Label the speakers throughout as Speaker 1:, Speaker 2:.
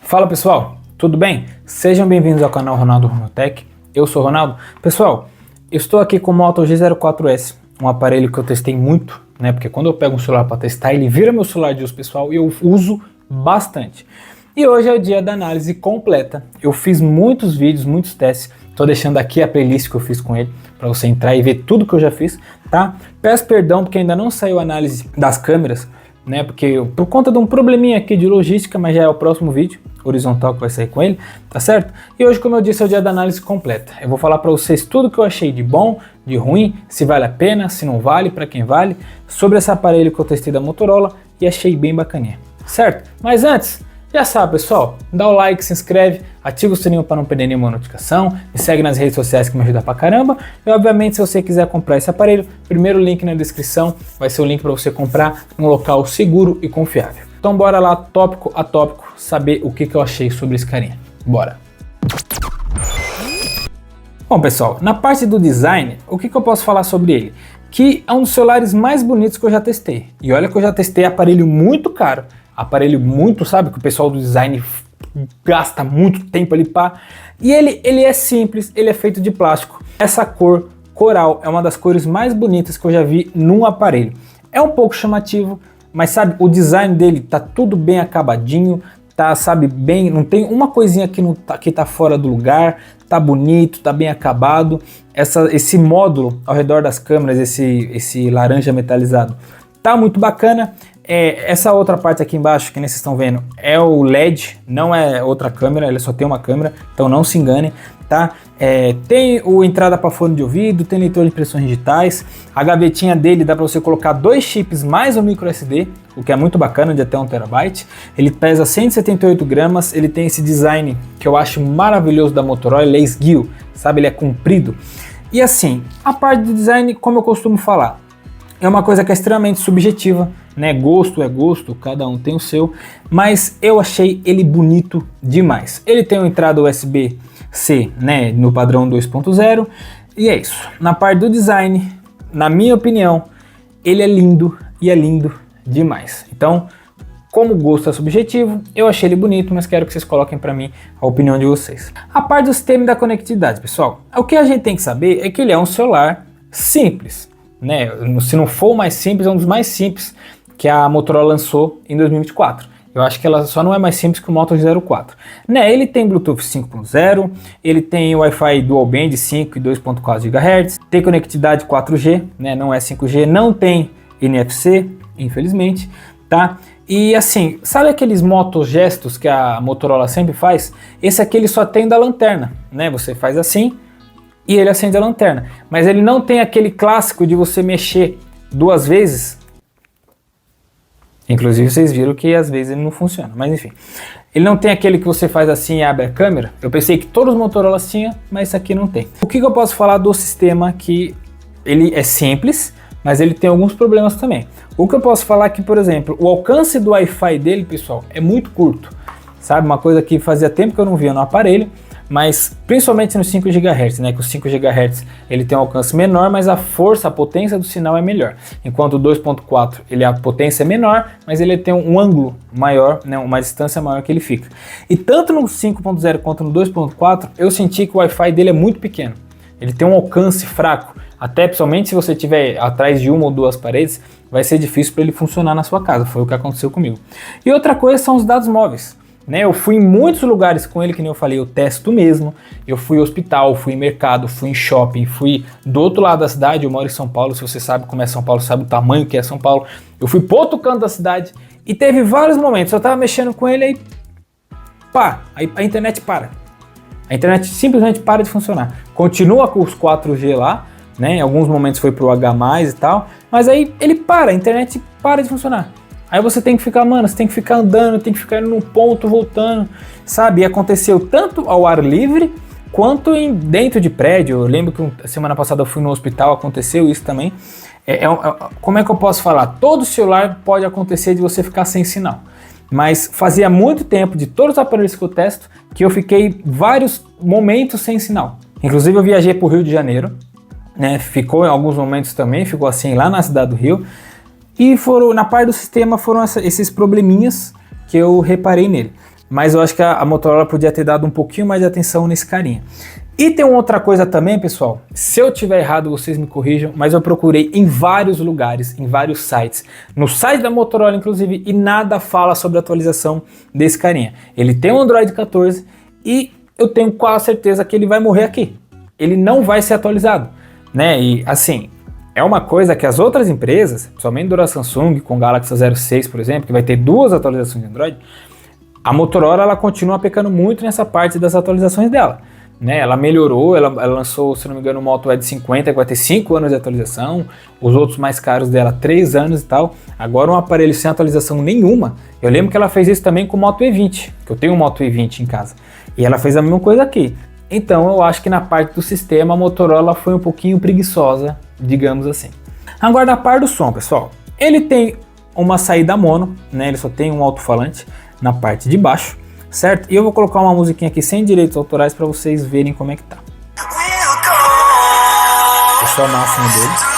Speaker 1: Fala pessoal, tudo bem? Sejam bem-vindos ao canal Ronaldo Runotech. Eu sou o Ronaldo. Pessoal, eu estou aqui com o Moto G04S, um aparelho que eu testei muito, né? Porque quando eu pego um celular para testar, ele vira meu celular de uso pessoal e eu uso bastante. E hoje é o dia da análise completa. Eu fiz muitos vídeos, muitos testes. Estou deixando aqui a playlist que eu fiz com ele para você entrar e ver tudo que eu já fiz, tá? Peço perdão porque ainda não saiu a análise das câmeras, né? Porque por conta de um probleminha aqui de logística, mas já é o próximo vídeo horizontal que vai sair com ele, tá certo? E hoje, como eu disse, é o dia da análise completa. Eu vou falar para vocês tudo que eu achei de bom, de ruim, se vale a pena, se não vale, para quem vale, sobre esse aparelho que eu testei da Motorola e achei bem bacaninha, certo? Mas antes, já sabe pessoal, dá o like, se inscreve, ativa o sininho para não perder nenhuma notificação, me segue nas redes sociais que me ajuda pra caramba e obviamente se você quiser comprar esse aparelho, primeiro link na descrição vai ser o link para você comprar num local seguro e confiável. Então bora lá, tópico a tópico, saber o que eu achei sobre esse carinha. Bora! Bom pessoal, na parte do design, o que eu posso falar sobre ele? Que é um dos celulares mais bonitos que eu já testei. E olha que eu já testei aparelho muito caro. Aparelho muito, sabe, que o pessoal do design gasta muito tempo ali pá. E ele é simples, ele é feito de plástico. Essa cor coral é uma das cores mais bonitas que eu já vi num aparelho. É um pouco chamativo, mas sabe, o design dele tá tudo bem acabadinho, tá, sabe, bem, não tem uma coisinha que tá fora do lugar, tá bonito, tá bem acabado. Esse módulo ao redor das câmeras, esse laranja metalizado, tá muito bacana. Essa outra parte aqui embaixo que vocês estão vendo é o LED, não é outra câmera, ele só tem uma câmera, então não se engane, tá? Tem o entrada para fone de ouvido, tem leitor de impressões digitais, a gavetinha dele dá para você colocar 2 chips mais um micro SD, o que é muito bacana, de até 1 TB. Ele pesa 178 gramas, ele tem esse design que eu acho maravilhoso da Motorola, ele é esguio, sabe? Ele é comprido. E assim, a parte do design, como eu costumo falar, é uma coisa que é extremamente subjetiva, né? Gosto é gosto, cada um tem o seu, mas eu achei ele bonito demais. Ele tem uma entrada USB-C, né, no padrão 2.0 e é isso. Na parte do design, na minha opinião, ele é lindo e é lindo demais. Então, como gosto é subjetivo, eu achei ele bonito, mas quero que vocês coloquem para mim a opinião de vocês. A parte do sistema da conectividade, pessoal, o que a gente tem que saber é que ele é um celular simples, né? Se não for o mais simples, é um dos mais simples que a Motorola lançou em 2024. Eu acho que ela só não é mais simples que o Moto G04. Né, ele tem Bluetooth 5.0, ele tem Wi-Fi Dual Band 5 e 2.4 GHz, tem conectividade 4G, né, não é 5G, não tem NFC, infelizmente, tá? E assim, sabe aqueles motogestos que a Motorola sempre faz? Esse aqui ele só tem da lanterna, né? Você faz assim e ele acende a lanterna, mas ele não tem aquele clássico de você mexer 2 vezes. Inclusive vocês viram que às vezes ele não funciona, mas enfim. Ele não tem aquele que você faz assim e abre a câmera. Eu pensei que todos os Motorolas tinham, mas esse aqui não tem. O que eu posso falar do sistema? Que ele é simples, mas ele tem alguns problemas também. O que eu posso falar é que, por exemplo, o alcance do Wi-Fi dele, pessoal, é muito curto. Sabe, uma coisa que fazia tempo que eu não via no aparelho, mas principalmente no 5 GHz, né, que o 5 GHz ele tem um alcance menor, mas a força, a potência do sinal é melhor. Enquanto o 2.4 a potência é menor, mas ele tem um ângulo maior, né, uma distância maior que ele fica. E tanto no 5.0 quanto no 2.4 eu senti que o Wi-Fi dele é muito pequeno. Ele tem um alcance fraco, até principalmente se você estiver atrás de 1 ou 2 paredes, vai ser difícil para ele funcionar na sua casa, foi o que aconteceu comigo. E outra coisa são os dados móveis. Né, eu fui em muitos lugares com ele, que nem eu falei, eu testo mesmo. Eu fui em hospital, fui em mercado, fui em shopping, fui do outro lado da cidade. Eu moro em São Paulo, se você sabe como é São Paulo, sabe o tamanho que é São Paulo. Eu fui pro outro canto da cidade e teve vários momentos, eu tava mexendo com ele aí, pá, aí a internet para. A internet simplesmente para de funcionar. Continua com os 4G lá, né, em alguns momentos foi pro H+, e tal, mas aí ele para, a internet para de funcionar. Aí você tem que ficar, mano, você tem que ficar andando, tem que ficar indo num ponto, voltando, sabe? E aconteceu tanto ao ar livre, quanto dentro de prédio. Eu lembro que semana passada eu fui no hospital, aconteceu isso também. Como é que eu posso falar? Todo celular pode acontecer de você ficar sem sinal. Mas fazia muito tempo, de todos os aparelhos que eu testo, que eu fiquei vários momentos sem sinal. Inclusive eu viajei para o Rio de Janeiro, né? Ficou em alguns momentos também, ficou assim lá na cidade do Rio. E na parte do sistema foram esses probleminhas que eu reparei nele. mas eu acho que a Motorola podia ter dado um pouquinho mais de atenção nesse carinha. E tem uma outra coisa também, pessoal, se eu tiver errado vocês me corrijam, mas eu procurei em vários lugares, em vários sites, no site da Motorola inclusive, e nada fala sobre a atualização desse carinha. Ele tem um Android 14 e eu tenho quase certeza que ele vai morrer aqui. Ele não vai ser atualizado, né? E assim, é uma coisa que as outras empresas, principalmente da Samsung, com o Galaxy A06, por exemplo, que vai ter 2 atualizações de Android, a Motorola ela continua pecando muito nessa parte das atualizações dela. Né, ela melhorou, ela lançou, se não me engano, o Moto Edge 50, que vai ter 5 anos de atualização, os outros mais caros dela 3 anos e tal. Agora um aparelho sem atualização nenhuma. Eu lembro que ela fez isso também com o Moto E20, que eu tenho um Moto E20 em casa, e ela fez a mesma coisa aqui. Então eu acho que na parte do sistema a Motorola foi um pouquinho preguiçosa, digamos assim. Agora na parte do som, pessoal, ele tem uma saída mono, né, ele só tem um alto-falante na parte de baixo, certo? E eu vou colocar uma musiquinha aqui sem direitos autorais para vocês verem como é que tá. Esse é o máximo dele.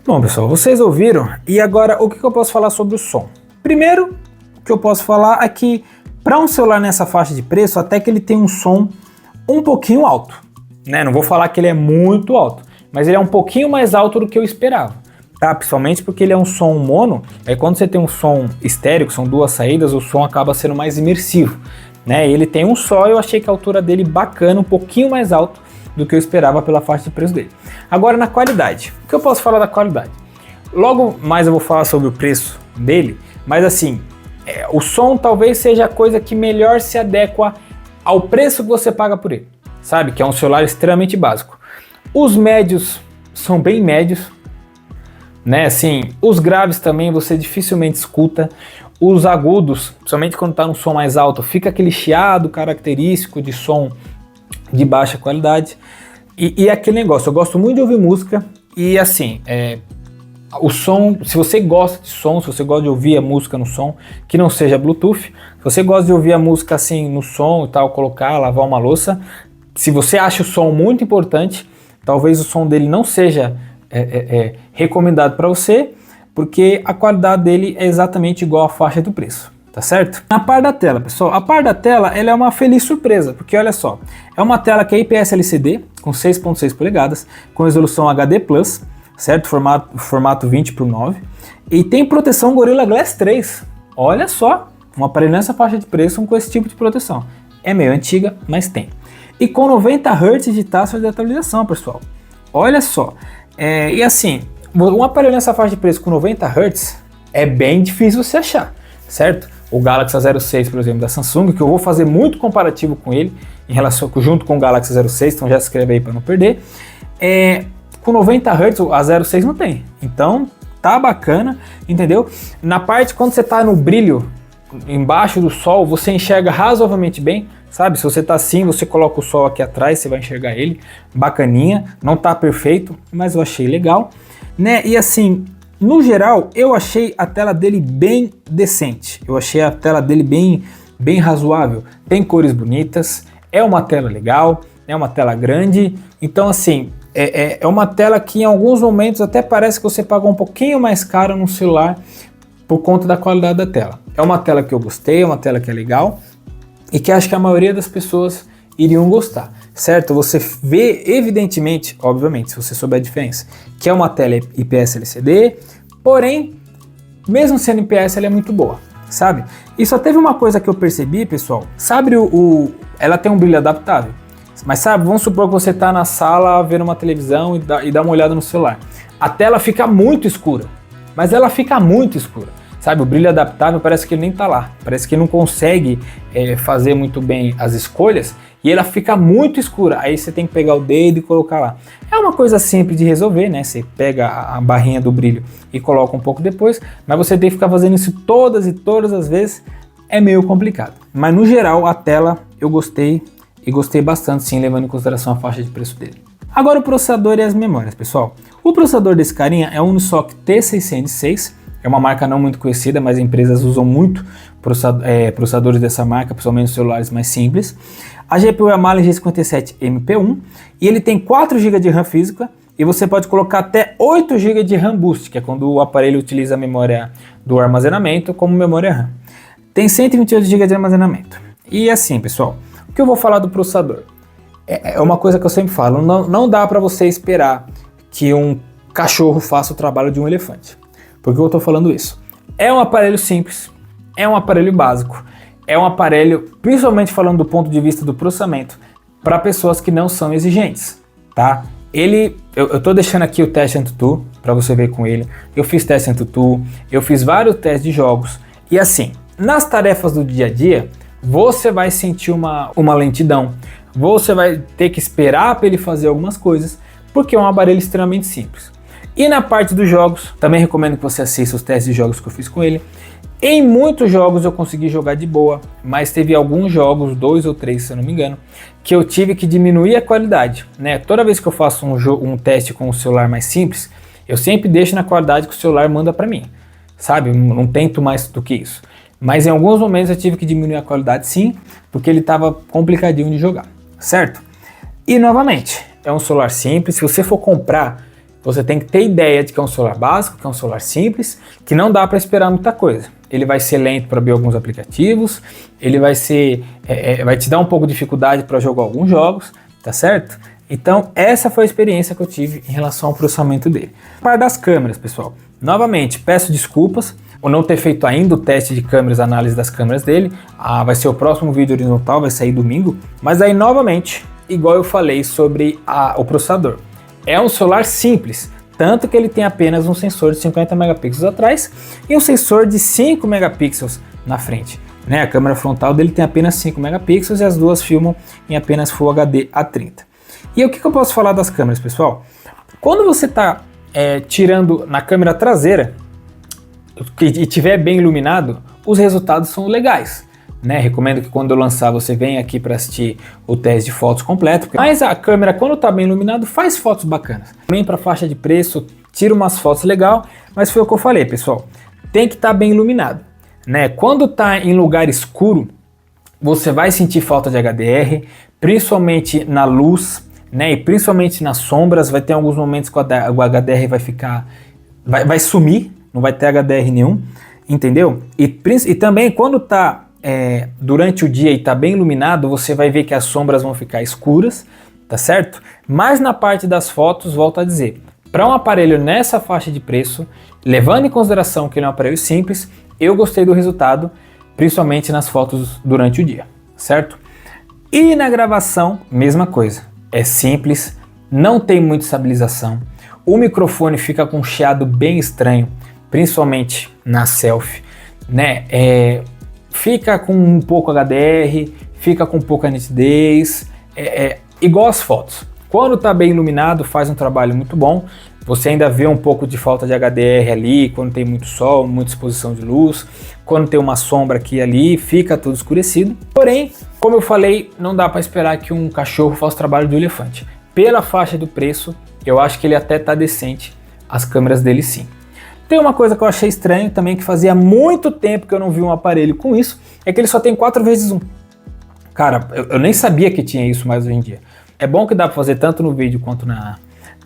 Speaker 1: Bom, pessoal, vocês ouviram, e agora o que eu posso falar sobre o som? Primeiro, o que eu posso falar é que para um celular nessa faixa de preço, até que ele tem um som um pouquinho alto, né? Não vou falar que ele é muito alto, mas ele é um pouquinho mais alto do que eu esperava, tá? Principalmente porque ele é um som mono, aí quando você tem um som estéreo, que são 2 saídas, o som acaba sendo mais imersivo, né? Ele tem um só, eu achei que a altura dele bacana, um pouquinho mais alto do que eu esperava pela faixa de preço dele. Agora na qualidade, o que eu posso falar da qualidade? Logo mais eu vou falar sobre o preço dele, mas assim, o som talvez seja a coisa que melhor se adequa ao preço que você paga por ele, sabe? Que é um celular extremamente básico. Os médios são bem médios, né? Assim, os graves também você dificilmente escuta. Os agudos, principalmente quando está num som mais alto, fica aquele chiado característico de som de baixa qualidade, e aquele negócio, eu gosto muito de ouvir música, e assim, o som, se você gosta de som, se você gosta de ouvir a música no som, que não seja Bluetooth, se você gosta de ouvir a música assim no som e tal, colocar, lavar uma louça, se você acha o som muito importante, talvez o som dele não seja recomendado para você, porque a qualidade dele é exatamente igual à faixa do preço. Tá certo? Na parte da tela, pessoal, a parte da tela ela é uma feliz surpresa, porque olha só, é uma tela que é IPS LCD com 6.6 polegadas, com resolução HD+, certo? Formato 20:9, e tem proteção Gorilla Glass 3. Olha só, um aparelho nessa faixa de preço com esse tipo de proteção. É meio antiga, mas tem. E com 90 Hz de taxa de atualização, pessoal. Olha só, e assim, um aparelho nessa faixa de preço com 90 Hz é bem difícil você achar, certo? O Galaxy A06, por exemplo, da Samsung, que eu vou fazer muito comparativo com ele, junto com o Galaxy A06, então já se inscreve aí para não perder. Com 90 Hz, a A06 não tem, então tá bacana, entendeu? Na parte, quando você tá no brilho, embaixo do sol, você enxerga razoavelmente bem, sabe? Se você tá assim, você coloca o sol aqui atrás, você vai enxergar ele, bacaninha, não tá perfeito, mas eu achei legal, né? E assim, no geral, eu achei a tela dele bem decente, eu achei a tela dele bem razoável, tem cores bonitas, é uma tela legal, é uma tela grande, então assim, é uma tela que em alguns momentos até parece que você pagou um pouquinho mais caro no celular por conta da qualidade da tela. É uma tela que eu gostei, é uma tela que é legal e que acho que a maioria das pessoas iriam gostar, certo? Você vê evidentemente, obviamente, se você souber a diferença, que é uma tela IPS LCD, porém, mesmo sendo IPS, ela é muito boa, sabe? E só teve uma coisa que eu percebi, pessoal, sabe ela tem um brilho adaptável, mas sabe, vamos supor que você está na sala vendo uma televisão e dá uma olhada no celular. A tela fica muito escura, mas ela fica muito escura. Sabe, o brilho adaptável parece que ele nem tá lá, parece que ele não consegue fazer muito bem as escolhas e ela fica muito escura, aí você tem que pegar o dedo e colocar lá. É uma coisa simples de resolver, né? Você pega a barrinha do brilho e coloca um pouco depois, mas você tem que ficar fazendo isso todas e todas as vezes, é meio complicado. Mas no geral a tela eu gostei e gostei bastante sim, levando em consideração a faixa de preço dele. Agora o processador e as memórias, pessoal. O processador desse carinha é o Unisoc T606, é uma marca não muito conhecida, mas empresas usam muito processadores dessa marca, principalmente nos celulares mais simples. A GPU é a Mali G57 MP1 e ele tem 4 GB de RAM física e você pode colocar até 8 GB de RAM Boost, que é quando o aparelho utiliza a memória do armazenamento como memória RAM. Tem 128 GB de armazenamento. E assim, pessoal, o que eu vou falar do processador? É uma coisa que eu sempre falo, não dá para você esperar que um cachorro faça o trabalho de um elefante. Por que eu estou falando isso? É um aparelho simples, é um aparelho básico, é um aparelho, principalmente falando do ponto de vista do processamento, para pessoas que não são exigentes, tá? Eu tô deixando aqui o teste AnTuTu para você ver com ele. Eu fiz teste AnTuTu, eu fiz vários testes de jogos e assim, nas tarefas do dia a dia, você vai sentir uma lentidão, você vai ter que esperar para ele fazer algumas coisas, porque é um aparelho extremamente simples. E na parte dos jogos, também recomendo que você assista os testes de jogos que eu fiz com ele. Em muitos jogos eu consegui jogar de boa, mas teve alguns jogos, 2 ou 3 se eu não me engano, que eu tive que diminuir a qualidade, né? Toda vez que eu faço um teste com o celular mais simples, eu sempre deixo na qualidade que o celular manda para mim, sabe? Não tento mais do que isso. Mas em alguns momentos eu tive que diminuir a qualidade sim, porque ele estava complicadinho de jogar, certo? E novamente, é um celular simples, se você for comprar, você tem que ter ideia de que é um celular básico, que é um celular simples, que não dá para esperar muita coisa. Ele vai ser lento para abrir alguns aplicativos, ele vai te dar um pouco de dificuldade para jogar alguns jogos, tá certo? Então essa foi a experiência que eu tive em relação ao processamento dele. A parte das câmeras, pessoal, novamente peço desculpas por não ter feito ainda o teste de câmeras, a análise das câmeras dele. Vai ser o próximo vídeo horizontal, vai sair domingo, mas aí novamente, igual eu falei sobre o processador. É um celular simples, tanto que ele tem apenas um sensor de 50 megapixels atrás e um sensor de 5 megapixels na frente. Né? A câmera frontal dele tem apenas 5 megapixels e as duas filmam em apenas Full HD a 30. E o que eu posso falar das câmeras, pessoal? Quando você está tirando na câmera traseira e estiver bem iluminado, os resultados são legais. Né? Recomendo que quando eu lançar você venha aqui para assistir o teste de fotos completo, mas a câmera quando está bem iluminado faz fotos bacanas. Vem para a faixa de preço, tira umas fotos legal, mas foi o que eu falei, pessoal, tem que estar bem iluminado, né? Quando está em lugar escuro, você vai sentir falta de HDR, principalmente na luz, né? E principalmente nas sombras, vai ter alguns momentos que o HDR vai sumir, não vai ter HDR nenhum, entendeu? E também quando está durante o dia e está bem iluminado, você vai ver que as sombras vão ficar escuras, tá certo? Mas na parte das fotos, volto a dizer, para um aparelho nessa faixa de preço, levando em consideração que ele é um aparelho simples, eu gostei do resultado, principalmente nas fotos durante o dia, certo? E na gravação, mesma coisa, é simples, não tem muita estabilização, o microfone fica com um chiado bem estranho, principalmente na selfie, né? Fica com um pouco HDR, fica com pouca nitidez, igual as fotos. Quando está bem iluminado, faz um trabalho muito bom. Você ainda vê um pouco de falta de HDR ali, quando tem muito sol, muita exposição de luz. Quando tem uma sombra aqui e ali, fica tudo escurecido. Porém, como eu falei, não dá para esperar que um cachorro faça o trabalho do elefante. Pela faixa do preço, eu acho que ele até está decente, as câmeras dele sim. Tem uma coisa que eu achei estranho também, que fazia muito tempo que eu não vi um aparelho com isso, é que ele só tem 4x1. Cara, eu nem sabia que tinha isso mais hoje em dia. É bom que dá para fazer tanto no vídeo quanto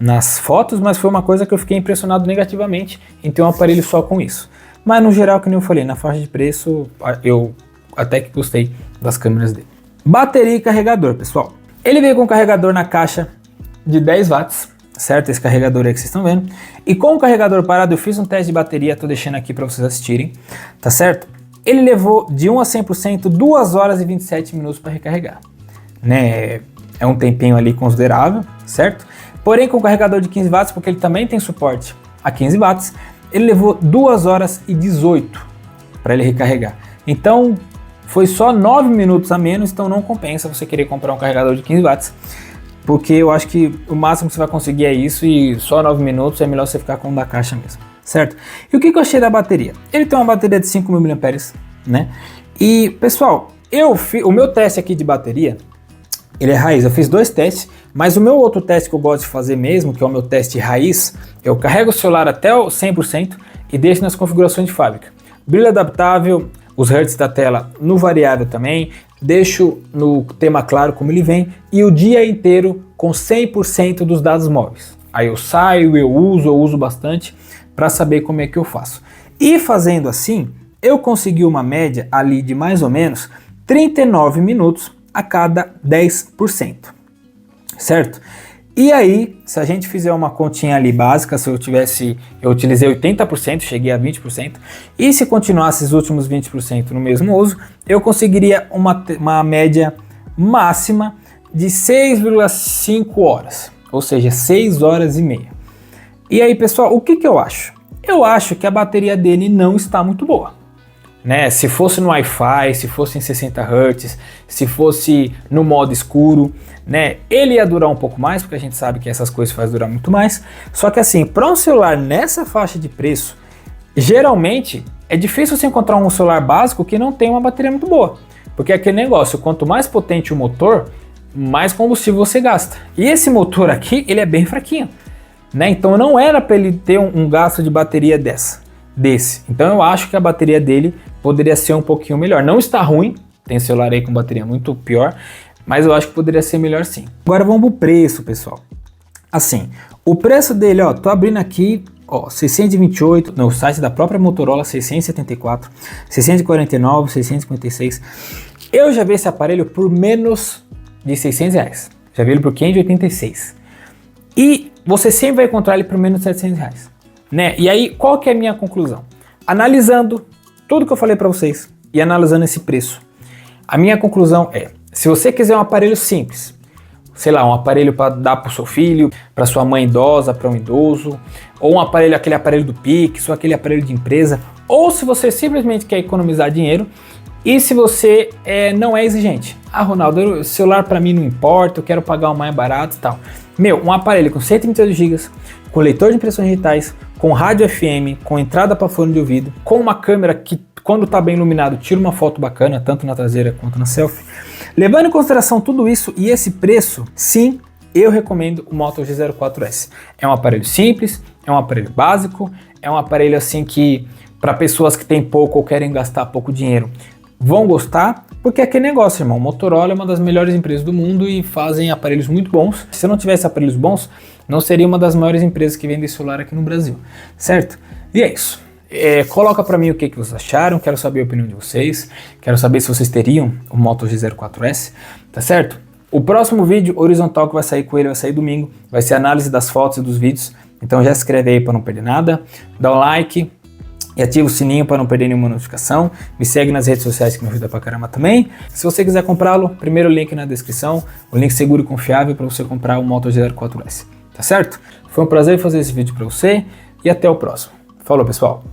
Speaker 1: nas fotos, mas foi uma coisa que eu fiquei impressionado negativamente em ter um aparelho só com isso. Mas no geral, como eu falei, na faixa de preço, eu até que gostei das câmeras dele. Bateria e carregador, pessoal. Ele veio com um carregador na caixa de 10 watts. Certo? Esse carregador aí que vocês estão vendo. E com o carregador parado eu fiz um teste de bateria, tô deixando aqui para vocês assistirem, tá certo? Ele levou de 1 a 100% 2 horas e 27 minutos para recarregar, né? É um tempinho ali considerável, certo? Porém com o carregador de 15 watts, porque ele também tem suporte a 15 watts, ele levou 2 horas e 18 para ele recarregar. Então foi só 9 minutos a menos, então não compensa você querer comprar um carregador de 15 watts. Porque eu acho que o máximo que você vai conseguir é isso e só 9 minutos é melhor você ficar com o da caixa mesmo, certo? E o que eu achei da bateria? Ele tem uma bateria de 5.000 mAh, né? E, pessoal, o meu teste aqui de bateria, ele é raiz. Eu fiz 2 testes, Mas o meu outro teste que eu gosto de fazer mesmo, que é o meu teste raiz, eu carrego o celular até o 100% e deixo nas configurações de fábrica. Brilho adaptável, os hertz da tela no variável também, deixo no tema claro como ele vem e o dia inteiro com 100% dos dados móveis. Aí eu saio, eu uso bastante para saber como é que eu faço. E fazendo assim, eu consegui uma média ali de mais ou menos 39 minutos a cada 10%, certo? E aí, se a gente fizer uma continha ali básica, se eu utilizei 80%, cheguei a 20%, e se continuasse os últimos 20% no mesmo uso, eu conseguiria uma média máxima de 6,5 horas, ou seja, 6 horas e meia. E aí, pessoal, o que eu acho? Eu acho que a bateria dele não está muito boa. Né? Se fosse no Wi-Fi, se fosse em 60 Hz, se fosse no modo escuro, né? Ele ia durar um pouco mais, porque a gente sabe que essas coisas fazem durar muito mais. Só que assim, para um celular nessa faixa de preço, geralmente é difícil você encontrar um celular básico que não tem uma bateria muito boa. Porque é aquele negócio, quanto mais potente o motor, mais combustível você gasta. E esse motor aqui, ele é bem fraquinho, né? Então não era para ele ter um gasto de bateria desse. Então eu acho que a bateria dele poderia ser um pouquinho melhor. Não está ruim, tem celular aí com bateria muito pior, mas eu acho que poderia ser melhor sim. Agora vamos pro preço, pessoal. Assim, o preço dele, ó, tô abrindo aqui, ó, 628, no site da própria Motorola, 674, 649, 656. Eu já vi esse aparelho por menos de 600 reais. Já vi ele por 586. E você sempre vai encontrar ele por menos de 700 reais. Né? E aí, qual que é a minha conclusão? Analisando tudo que eu falei para vocês e analisando esse preço, a minha conclusão é, se você quiser um aparelho simples, sei lá, um aparelho para dar para o seu filho, para sua mãe idosa, para um idoso, ou um aparelho, aquele aparelho do Pix, ou aquele aparelho de empresa, ou se você simplesmente quer economizar dinheiro, e se você não é exigente. Ah, Ronaldo, o celular para mim não importa, eu quero pagar o mais barato e tal. Meu, um aparelho com 128 GB, com leitor de impressões digitais, com rádio FM, com entrada para fone de ouvido, com uma câmera que, quando está bem iluminado, tira uma foto bacana, tanto na traseira quanto na selfie. Levando em consideração tudo isso e esse preço, sim, eu recomendo o Moto G04S. É um aparelho simples, é um aparelho básico, é um aparelho assim que, para pessoas que têm pouco ou querem gastar pouco dinheiro, vão gostar, porque é aquele negócio, irmão, Motorola é uma das melhores empresas do mundo e fazem aparelhos muito bons. Se eu não tivesse aparelhos bons, não seria uma das maiores empresas que vendem celular aqui no Brasil, certo? E é isso. Coloca pra mim o que vocês acharam, quero saber a opinião de vocês, quero saber se vocês teriam o Moto G04S, tá certo? O próximo vídeo horizontal que vai sair com ele vai sair domingo, vai ser análise das fotos e dos vídeos, então já se inscreve aí para não perder nada, dá um like e ativa o sininho para não perder nenhuma notificação, me segue nas redes sociais que me ajuda pra caramba também. Se você quiser comprá-lo, primeiro link na descrição, o link seguro e confiável para você comprar o Moto G04S, tá certo? Foi um prazer fazer esse vídeo para você e até o próximo. Falou, pessoal!